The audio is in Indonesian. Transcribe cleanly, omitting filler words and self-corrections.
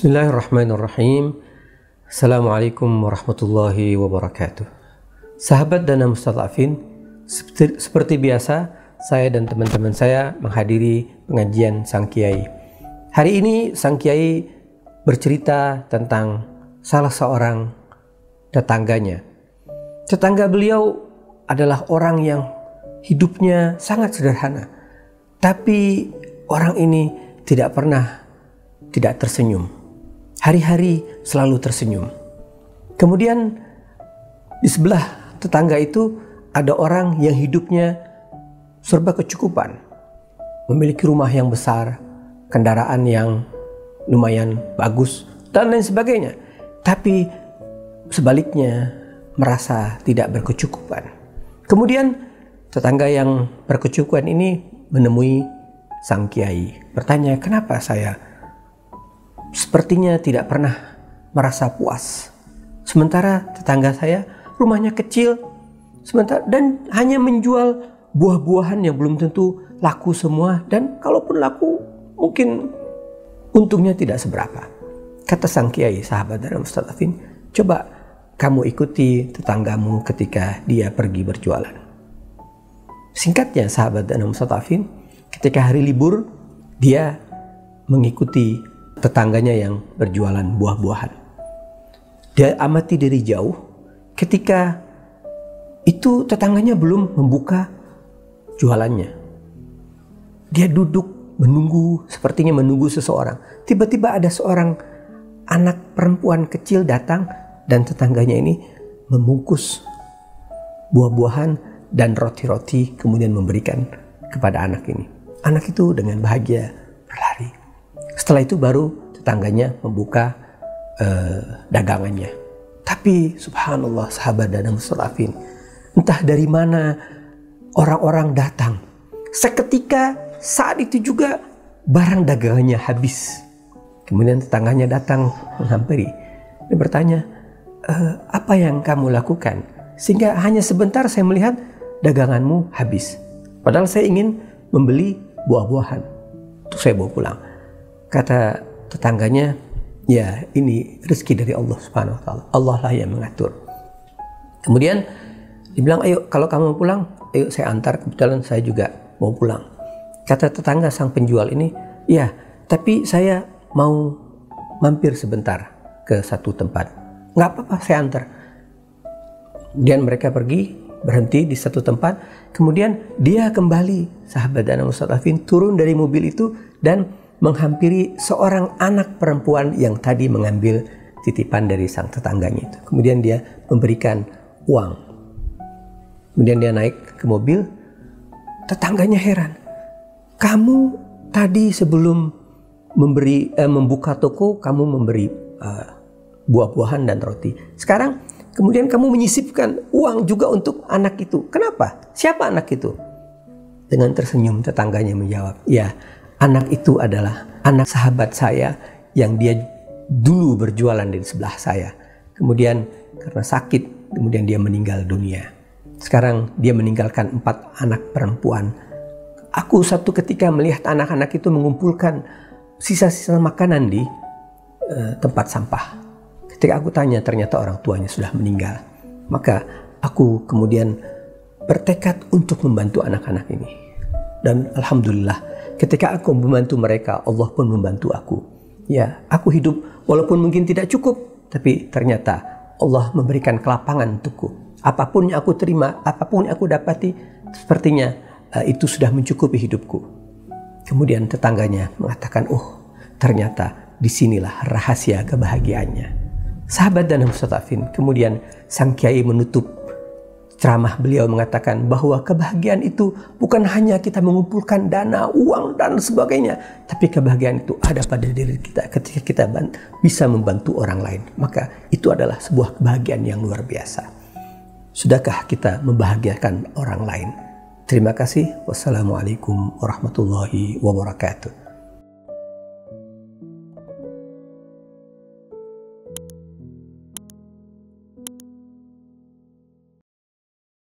Bismillahirrahmanirrahim. Assalamualaikum warahmatullahi wabarakatuh. Sahabat Dana Mustadhafin, seperti biasa saya dan teman-teman saya menghadiri pengajian Sang Kiai. Hari ini Sang Kiai bercerita tentang salah seorang tetangganya. Tetangga beliau adalah orang yang hidupnya sangat sederhana, tapi orang ini tidak pernah tidak tersenyum. Hari-hari selalu tersenyum. Kemudian di sebelah tetangga itu ada orang yang hidupnya serba kecukupan. Memiliki rumah yang besar, kendaraan yang lumayan bagus, dan lain sebagainya. Tapi sebaliknya merasa tidak berkecukupan. Kemudian tetangga yang berkecukupan ini menemui Sang Kiai. Bertanya, kenapa saya sepertinya tidak pernah merasa puas. Sementara tetangga saya rumahnya kecil, dan hanya menjual buah-buahan yang belum tentu laku semua, dan kalaupun laku mungkin untungnya tidak seberapa. Kata Sang Kiai, sahabat Dana Mustadhafin, coba kamu ikuti tetanggamu ketika dia pergi berjualan. Singkatnya, sahabat Dana Mustadhafin, ketika hari libur dia mengikuti tetangganya yang berjualan buah-buahan. Dia amati dari jauh, ketika itu tetangganya belum membuka jualannya. Dia duduk menunggu, sepertinya menunggu seseorang. Tiba-tiba ada seorang anak perempuan kecil datang, dan tetangganya ini membungkus buah-buahan dan roti-roti, kemudian memberikan kepada anak ini. Anak itu dengan bahagia berlari. Setelah itu baru tetangganya membuka dagangannya. Tapi subhanallah, sahabat Dana Mustadhafin, entah dari mana orang-orang datang. Seketika saat itu juga barang dagangannya habis. Kemudian tetangganya datang menghampiri. Dia bertanya, apa yang kamu lakukan? Sehingga hanya sebentar saya melihat daganganmu habis. Padahal saya ingin membeli buah-buahan untuk saya bawa pulang. Kata tetangganya, ya ini rezeki dari Allah Subhanahu wa Ta'ala. Allah lah yang mengatur. Kemudian dibilang, ayo kalau kamu pulang, ayo saya antar, kebetulan saya juga mau pulang. Kata tetangga sang penjual ini, ya tapi saya mau mampir sebentar ke satu tempat. Nggak apa-apa, saya antar. Kemudian mereka pergi, berhenti di satu tempat. Kemudian dia kembali, sahabat Dana Mustadhafin, turun dari mobil itu dan menghampiri seorang anak perempuan yang tadi mengambil titipan dari sang tetangganya itu. Kemudian dia memberikan uang. Kemudian dia naik ke mobil. Tetangganya heran. Kamu tadi sebelum membuka toko, kamu memberi buah-buahan dan roti. Sekarang kemudian kamu menyisipkan uang juga untuk anak itu. Kenapa? Siapa anak itu? Dengan tersenyum tetangganya menjawab, ya, anak itu adalah anak sahabat saya yang dia dulu berjualan di sebelah saya. Kemudian karena sakit, kemudian dia meninggal dunia. Sekarang dia meninggalkan 4 anak perempuan. Aku satu ketika melihat anak-anak itu mengumpulkan sisa-sisa makanan di tempat sampah. Ketika aku tanya, ternyata orang tuanya sudah meninggal. Maka aku kemudian bertekad untuk membantu anak-anak ini. Dan alhamdulillah, ketika aku membantu mereka, Allah pun membantu aku. Ya, aku hidup walaupun mungkin tidak cukup, tapi ternyata Allah memberikan kelapangan untukku. Apapun yang aku terima, apapun yang aku dapati, sepertinya itu sudah mencukupi hidupku. Kemudian tetangganya mengatakan, oh ternyata disinilah rahasia kebahagiaannya. Sahabat Dana Mustadhafin, kemudian Sang Kiai menutup ceramah beliau mengatakan bahwa kebahagiaan itu bukan hanya kita mengumpulkan dana, uang, dan sebagainya. Tapi kebahagiaan itu ada pada diri kita ketika kita bisa membantu orang lain. Maka itu adalah sebuah kebahagiaan yang luar biasa. Sudahkah kita membahagiakan orang lain? Terima kasih. Wassalamualaikum warahmatullahi wabarakatuh.